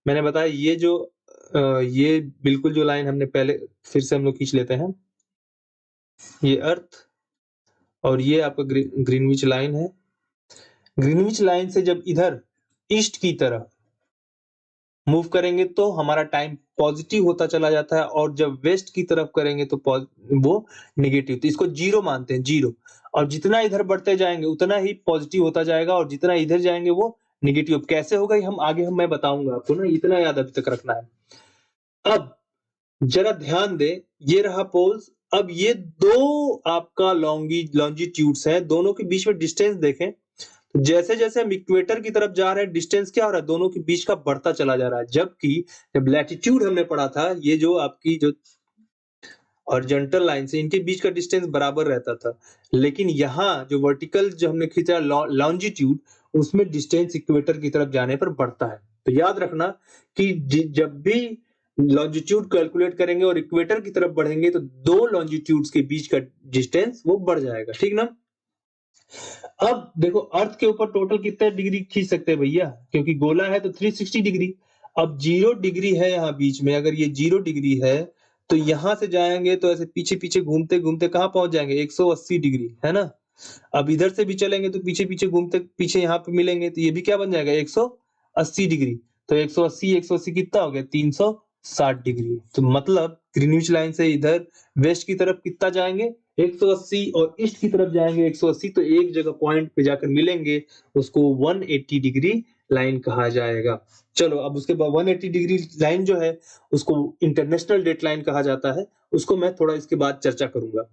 मैंने बताया ये जो ये बिल्कुल जो लाइन हमने पहले फिर से हम लोग खींच लेते हैं। ये अर्थ और ये आपका ग्रीनविच लाइन है। ग्रीनविच लाइन से जब इधर ईस्ट की तरफ मूव करेंगे तो हमारा टाइम पॉजिटिव होता चला जाता है और जब वेस्ट की तरफ करेंगे तो वो नेगेटिव। तो इसको 0 मानते हैं, 0। और जितना इधर बढ़ते जाएंगे उतना ही पॉजिटिव होता जाएगा और जितना इधर जाएंगे वो नेगेटिव। कैसे होगा ये हम आगे मैं बताऊंगा आपको ना, इतना याद अभी तक रखना है। अब जरा ध्यान दें, ये रहा पोल्स। अब ये दो आपका लॉन्जिट्यूड्स हैं, दोनों के बीच में डिस्टेंस देखें। जैसे जैसे हम इक्वेटर की तरफ जा रहे हैं डिस्टेंस क्या हो रहा है, दोनों के बीच का बढ़ता चला जा रहा है। जबकि जब लैटिट्यूड हमने पढ़ा था, ये जो आपकी जो हॉरिजॉन्टल लाइन से इनके बीच का डिस्टेंस बराबर रहता था, लेकिन यहाँ जो वर्टिकल जो हमने खींचा लॉन्जिट्यूड, उसमें डिस्टेंस इक्वेटर की तरफ जाने पर बढ़ता है। तो याद रखना कि जब भी लॉन्जिट्यूड कैलकुलेट करेंगे और इक्वेटर की तरफ बढ़ेंगे तो दो लॉन्जिट्यूड्स के बीच का डिस्टेंस वो बढ़ जाएगा, ठीक ना। अब देखो अर्थ के ऊपर टोटल कितने डिग्री खींच सकते हैं भैया, क्योंकि गोला है तो 360 डिग्री। अब 0 डिग्री है यहाँ बीच में, अगर ये 0 डिग्री है तो यहां से जाएंगे तो ऐसे पीछे पीछे घूमते घूमते कहां पहुंच जाएंगे, 180 डिग्री, है ना। अब इधर से भी चलेंगे तो पीछे पीछे घूमते पीछे यहाँ पे मिलेंगे तो ये भी क्या बन जाएगा, 180 डिग्री। तो 180 कितना हो गया, 360 डिग्री। तो मतलब ग्रीनविच लाइन से इधर वेस्ट की तरफ कितना जाएंगे, 180, और ईस्ट की तरफ जाएंगे 180। तो एक जगह पॉइंट पे जाकर मिलेंगे, उसको 180 डिग्री लाइन कहा जाएगा। चलो अब उसके बाद 180 डिग्री लाइन जो है उसको इंटरनेशनल डेट लाइन कहा जाता है, उसको मैं थोड़ा इसके बाद चर्चा करूंगा।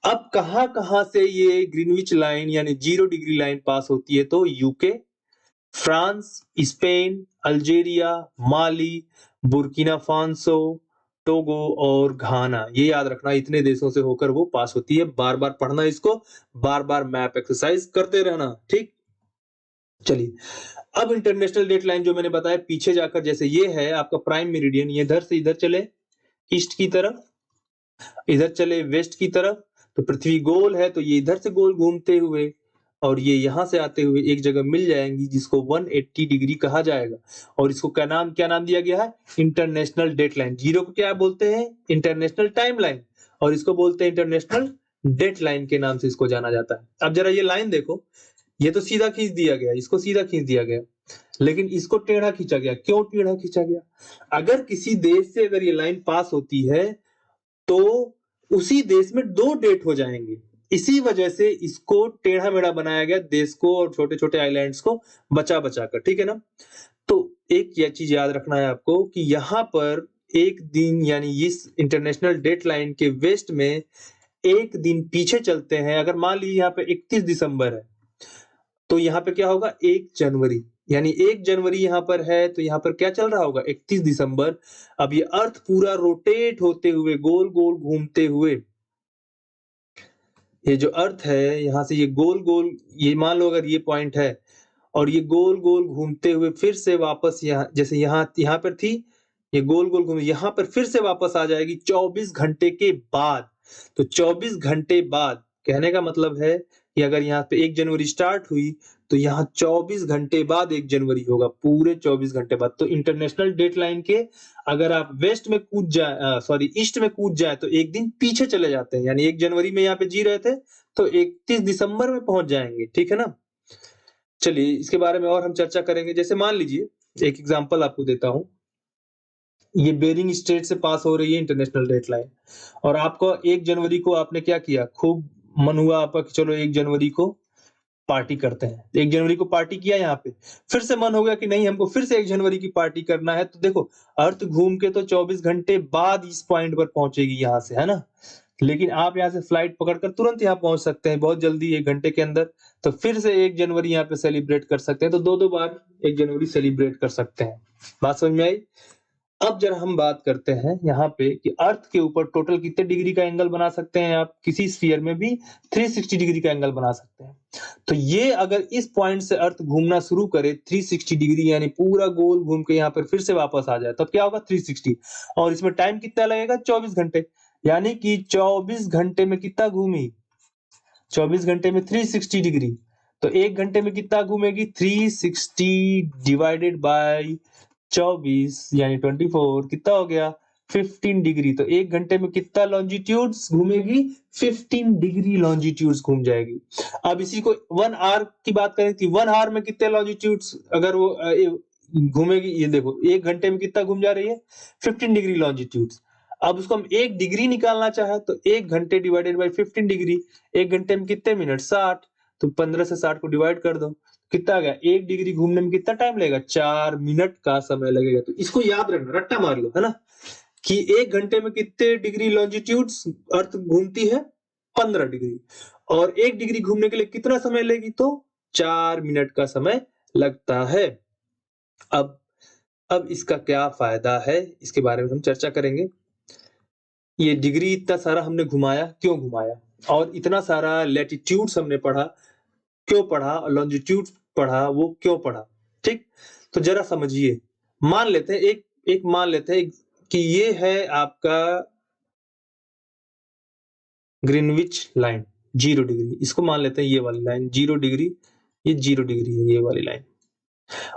अब कहां कहां से ये ग्रीनविच लाइन यानी 0 डिग्री लाइन पास होती है, तो यूके, फ्रांस, स्पेन, अल्जीरिया, माली, बुर्किना फासो, टोगो और घाना। ये याद रखना, इतने देशों से होकर वो पास होती है। बार बार पढ़ना इसको, बार बार मैप एक्सरसाइज करते रहना, ठीक। चलिए अब इंटरनेशनल डेट लाइन जो मैंने बताया, पीछे जाकर जैसे ये है आपका प्राइम मेरिडियन, ये इधर से इधर चले ईस्ट की तरफ, इधर चले वेस्ट की तरफ, तो पृथ्वी गोल है तो ये इधर से गोल घूमते हुए और ये यहां से आते हुए एक जगह मिल जाएंगी जिसको 180 डिग्री कहा जाएगा। और इसको क्या नाम दिया गया है, इंटरनेशनल डेट लाइन। 0 को क्या बोलते हैं, इंटरनेशनल टाइम लाइन, और इसको बोलते हैं इंटरनेशनल डेट लाइन के नाम से इसको जाना जाता है। अब जरा ये लाइन देखो, ये तो सीधा खींच दिया गया, इसको सीधा खींच दिया गया, लेकिन इसको टेढ़ा खींचा गया। क्यों टेढ़ा खींचा गया, अगर किसी देश से अगर ये लाइन पास होती है तो उसी देश में 2 डेट हो जाएंगे, इसी वजह से इसको टेढ़ा मेढ़ा बनाया गया, देश को और छोटे छोटे आइलैंड्स को बचा बचा कर, ठीक है ना। तो एक यह चीज याद रखना है आपको कि यहाँ पर एक दिन यानी इस इंटरनेशनल डेट लाइन के वेस्ट में एक दिन पीछे चलते हैं। अगर मान लीजिए यहाँ पे 31 दिसंबर है तो यहाँ पे क्या होगा, 1 जनवरी, यानी 1 जनवरी यहाँ पर है तो यहाँ पर क्या चल रहा होगा, 31 दिसंबर। अब ये अर्थ पूरा रोटेट होते हुए गोल गोल घूमते हुए, ये जो अर्थ है यहाँ से ये गोल गोल, ये मान लो अगर ये पॉइंट है और ये गोल गोल घूमते हुए फिर से वापस यहाँ, जैसे यहाँ पर थी, ये गोल गोल घूम यहाँ पर फिर से वापस आ जाएगी 24 घंटे के बाद। तो 24 घंटे बाद कहने का मतलब है कि अगर यहाँ पे 1 जनवरी स्टार्ट हुई तो यहाँ 24 घंटे बाद 1 जनवरी होगा, पूरे 24 घंटे बाद। तो इंटरनेशनल डेट लाइन के अगर आप वेस्ट में कूद जाए, सॉरी ईस्ट में कूद जाए तो एक दिन पीछे चले जाते हैं, यानी 1 जनवरी में यहाँ पे जी रहे थे तो 31 दिसंबर में पहुंच जाएंगे, ठीक है ना। चलिए इसके बारे में और हम चर्चा करेंगे। जैसे मान लीजिए एक एग्जांपल आपको देता हूं, ये बेरिंग स्ट्रेट से पास हो रही है इंटरनेशनल डेट लाइन, और आपको 1 जनवरी को आपने क्या किया, खूब मन हुआ आपका कि चलो 1 जनवरी को पार्टी करते हैं। 1 जनवरी को पार्टी किया, यहाँ पे फिर से मन हो गया कि नहीं हमको फिर से 1 जनवरी की पार्टी करना है। तो देखो अर्थ घूम के तो 24 घंटे बाद इस पॉइंट पर पहुंचेगी यहाँ से, है ना। लेकिन आप यहाँ से फ्लाइट पकड़कर तुरंत यहाँ पहुंच सकते हैं, बहुत जल्दी 1 घंटे के अंदर। तो फिर से 1 जनवरी यहाँ पे सेलिब्रेट कर सकते हैं, तो 2-2 बार 1 जनवरी सेलिब्रेट कर सकते हैं। बात समझ में आई। अब जरा हम बात करते हैं यहाँ पे कि अर्थ के ऊपर टोटल कितने डिग्री का एंगल बना सकते हैं आप, किसी स्फीयर में भी 360 डिग्री का एंगल बना सकते हैं। तो ये अगर इस पॉइंट से अर्थ घूमना शुरू करे 360 डिग्री, यानी पूरा गोल घूम के यहाँ पर फिर से वापस आ जाए, तब क्या होगा 360, और इसमें टाइम कितना लगेगा, 24 घंटे। यानी कि 24 घंटे में कितना घूमी, 24 घंटे में 360 डिग्री। तो 1 घंटे में कितना घूमेगी, 360 डिवाइडेड बाय 24 यानी 24 कितना हो गया, 15 डिग्री। तो 1 घंटे में कितना लॉन्जिट्यूड्स घूमेगी, 15 डिग्री लॉन्जिट्यूड्स घूम जाएगी। अब इसी को 1 आवर की बात करें कि 1 आवर में कितने लॉन्जिट्यूड्स अगर वो घूमेगी, ये देखो 1 घंटे में कितना घूम जा रही है, 15 डिग्री लॉन्जिट्यूड्स। अब उसको हम 1 डिग्री निकालना चाहे तो 1 घंटे डिवाइडेड बाय 15 डिग्री, 1 घंटे में कितने मिनट, 60। तो 15 से 60 को डिवाइड कर दो, कितना आ गया, 1 डिग्री घूमने में कितना टाइम लगेगा, 4 मिनट का समय लगेगा। तो इसको याद रखना, रट्टा मार लो, है ना, कि 1 घंटे में कितने डिग्री लॉन्जिट्यूड्स अर्थ घूमती है, 15 डिग्री, और 1 डिग्री घूमने के लिए कितना समय लेगी, तो 4 मिनट का समय लगता है। अब इसका क्या फायदा है, इसके बारे में हम चर्चा करेंगे। ये डिग्री इतना सारा हमने घुमाया, क्यों घुमाया, और इतना सारा लैटिट्यूड्स हमने पढ़ा, क्यों पढ़ा, और लॉन्जिट्यूड पढ़ा, वो क्यों पढ़ा, ठीक। तो जरा समझिए, मान लेते हैं एक मान लेते हैं कि ये है आपका ग्रीनविच लाइन 0 डिग्री, इसको मान लेते हैं ये वाली लाइन 0 डिग्री, ये 0 डिग्री है ये वाली लाइन,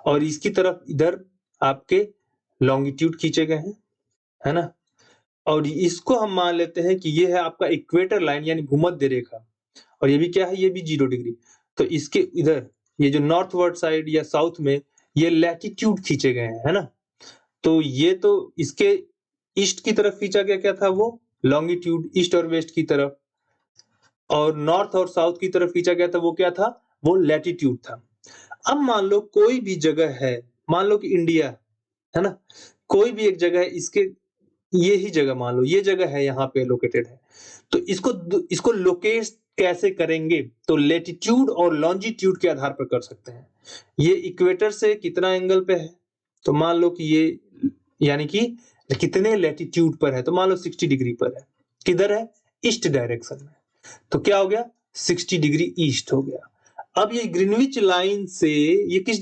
और इसकी तरफ इधर आपके लॉन्गिट्यूड खींचे गए हैं, है ना, और इसको हम मान लेते हैं कि ये है आपका इक्वेटर लाइन यानी भूमध्य रेखा, और ये भी क्या है, ये भी 0 डिग्री। तो इसके इधर ये जो नॉर्थवर्ड साइड या साउथ में ये लैटिट्यूड खींचे गए हैं, है ना। तो ये तो इसके ईस्ट की तरफ खींचा गया, क्या था वो, लॉन्गिट्यूड, ईस्ट और वेस्ट की तरफ, और नॉर्थ और साउथ की तरफ खींचा गया था, वो क्या था, वो लैटिट्यूड था। अब मान लो कोई भी जगह है, मान लो कि इंडिया है ना, कोई भी एक जगह है, इसके ये ही जगह मान लो ये जगह है, यहाँ पे लोकेटेड है, तो इसको लोकेट कैसे करेंगे, तो लेटिट्यूड और लॉन्जिट्यूड के आधार पर कर सकते हैं। ये इक्वेटर से कितना एंगल पे है, तो मान लो कि ये यानी कि कितने लेटिट्यूड पर है, तो मान लो 60 डिग्री पर है, किधर है, ईस्ट डायरेक्शन में, तो क्या हो गया, 60 डिग्री ईस्ट हो गया। अब ये ग्रीनविच लाइन से ये किस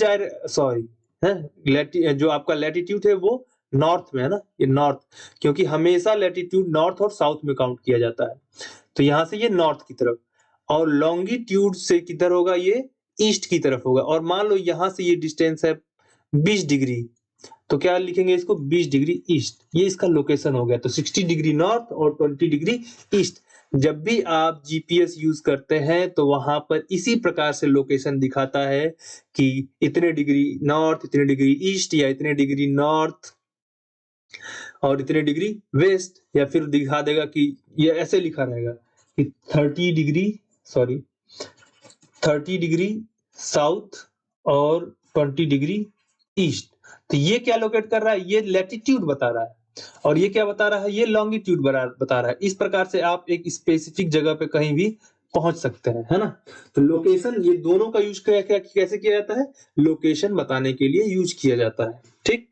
सॉरी है, जो आपका लैटिट्यूड है वो नॉर्थ में है ना, ये नॉर्थ, क्योंकि हमेशा लैटिट्यूड नॉर्थ और साउथ में काउंट किया जाता है, तो यहां से ये नॉर्थ की तरफ, और लॉन्गिट्यूड से किधर होगा, ये ईस्ट की तरफ होगा। और मान लो यहां से ये डिस्टेंस है 20 डिग्री, तो क्या लिखेंगे इसको, 20 डिग्री ईस्ट, ये इसका लोकेशन हो गया। तो 60 डिग्री नॉर्थ और 20 डिग्री ईस्ट। जब भी आप जीपीएस यूज करते हैं तो वहां पर इसी प्रकार से लोकेशन दिखाता है कि इतने डिग्री नॉर्थ, इतने डिग्री ईस्ट, या इतने डिग्री नॉर्थ और इतने डिग्री वेस्ट, या फिर दिखा देगा कि ये ऐसे लिखा रहेगा कि 30 डिग्री सॉरी 30 डिग्री साउथ और 20 डिग्री ईस्ट। तो ये क्या लोकेट कर रहा है, ये लैटिट्यूड बता रहा है, और ये क्या बता रहा है, ये लॉन्गिट्यूड बता रहा है। इस प्रकार से आप एक स्पेसिफिक जगह पे कहीं भी पहुंच सकते हैं, है ना। तो लोकेशन, ये दोनों का यूज कैसे किया जाता है, लोकेशन बताने के लिए यूज किया जाता है, ठीक।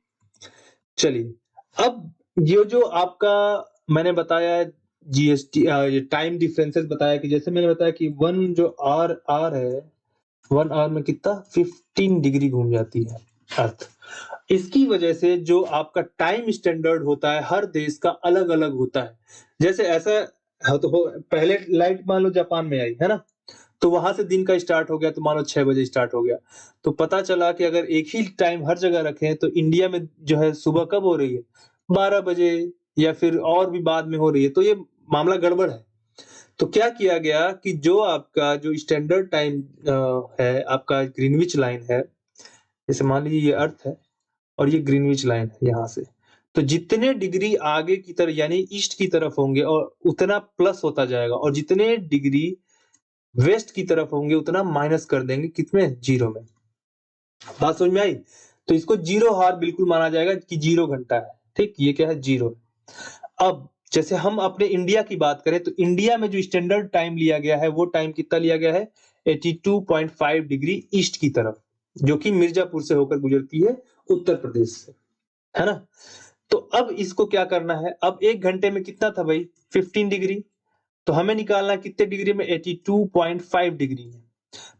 चलिए, अब ये जो आपका मैंने बताया जीएसटी, ये टाइम डिफरेंसेस बताया, कि जैसे मैंने बताया कि वन जो आर आर है, 1 आवर में कितना 15 डिग्री घूम जाती है अर्थ। इसकी वजह से जो आपका टाइम स्टैंडर्ड होता है हर देश का अलग अलग होता है। जैसे ऐसा पहले लाइट मान लो जापान में आई है ना, तो वहां से दिन का स्टार्ट हो गया, तो मान लो 6 बजे स्टार्ट हो गया, तो पता चला कि अगर एक ही टाइम हर जगह रखें तो इंडिया में जो है सुबह कब हो रही है, 12 बजे, या फिर और भी बाद में हो रही है, तो ये मामला गड़बड़ है। तो क्या किया गया कि जो आपका जो स्टैंडर्ड टाइम है, आपका ग्रीनविच लाइन है, जैसे मान लीजिए ये अर्थ है और ये ग्रीनविच लाइन है यहाँ से, तो जितने डिग्री आगे की तरफ यानी ईस्ट की तरफ होंगे और उतना प्लस होता जाएगा, और जितने डिग्री वेस्ट की तरफ होंगे उतना माइनस कर देंगे, कितने, 0 में। बात समझ में आई। तो इसको 0 हार बिल्कुल माना जाएगा कि 0 घंटा है, ठीक, ये क्या है, 0। अब जैसे हम अपने इंडिया की बात करें तो इंडिया में जो स्टैंडर्ड टाइम लिया गया है वो टाइम कितना लिया गया है, 82.5 डिग्री ईस्ट की तरफ, जो कि मिर्जापुर से होकर गुजरती है उत्तर प्रदेश से, है ना। तो अब इसको क्या करना है, अब 1 घंटे में कितना था भाई, 15 डिग्री, तो हमें निकालना है कितने डिग्री में, 82.5 डिग्री में।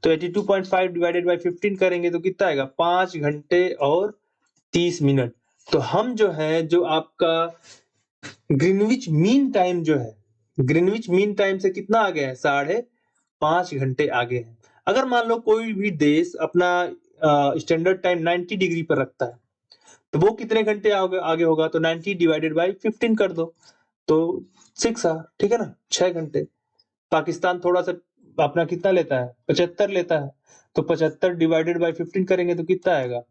तो 82.5 डिवाइडेड बाय 15 करेंगे तो कितना आएगा, 5 घंटे और 30 मिनट। तो हम जो है, जो आपका ग्रीनविच मीन टाइम जो है, ग्रीनविच मीन टाइम से कितना आगे है? 5.5 घंटे आगे है। अगर मान लो कोई भी देश अपना स्टैंडर्ड टाइम 90 डिग्री पर रखता है, तो वो कितने घंटे आगे होगा? तो 90 डिवाइडेड बाय 15 कर दो, तो 6 आवर, ठीक है ना? 6 घंटे। पाकिस्तान थोड़ा-सा अपना कितना लेता है? 75 लेता है, तो 75 डिवाइडेड बाय 15 करेंगे तो कितना आएगा?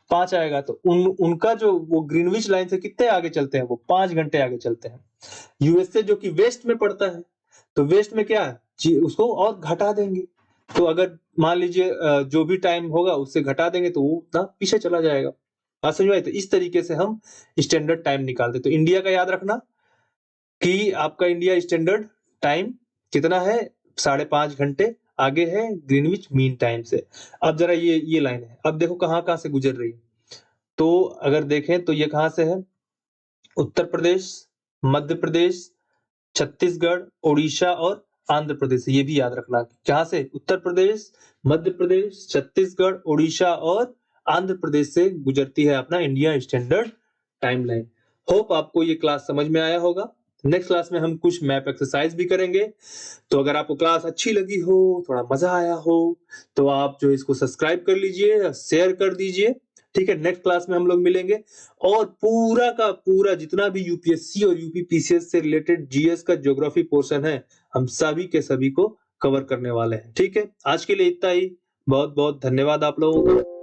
5 आएगा। तो उनका जो वो ग्रीनविच लाइन से कितने आगे चलते हैं? वो 5 घंटे आगे चलते हैं। यूएसए जो कि वेस्ट में पड़ता है, तो वेस्ट में क्या है? उसको और घटा देंगे। तो अगर मान लीजिए जो भी टाइम होगा उससे घटा देंगे तो वो उतना पीछे चला जाएगा। बात समझ में आई? तो इस तरीके से हम स्टैंडर्ड टाइम निकालते हैं। तो इंडिया का याद रखना कि आपका इंडिया स्टैंडर्ड टाइम कितना है? 5.5 घंटे आगे है ग्रीनविच मीन टाइम से। अब जरा ये लाइन है। अब देखो कहाँ-कहाँ से गुजर रही है। तो अगर देखें तो ये कहाँ से है? उत्तर प्रदेश, मध्य प्रदेश, छत्तीसगढ़, ओडिशा और आंध्र प्रदेश से। ये भी याद रखना। कहाँ से? उत्तर प्रदेश, मध्य प्रदेश, छत्तीसगढ़, ओडिशा और आंध्र प्रदेश से गुजरती है अपना इंडिया स्टैंडर्ड टाइमलाइन। होप आपको ये क्लास समझ में आया होगा। नेक्स्ट क्लास में हम कुछ मैप एक्सरसाइज भी करेंगे। तो अगर आपको क्लास अच्छी लगी हो, थोड़ा मजा आया हो, तो आप जो इसको सब्सक्राइब कर लीजिए, शेयर कर दीजिए। ठीक है, नेक्स्ट क्लास में हम लोग मिलेंगे और पूरा का पूरा जितना भी यूपीएससी और यूपी पीसीएस से रिलेटेड जीएस का ज्योग्राफी पोर्शन है, हम सभी के सभी को कवर करने वाले हैं। ठीक है, आज के लिए इतना ही। बहुत बहुत धन्यवाद आप लोगों का।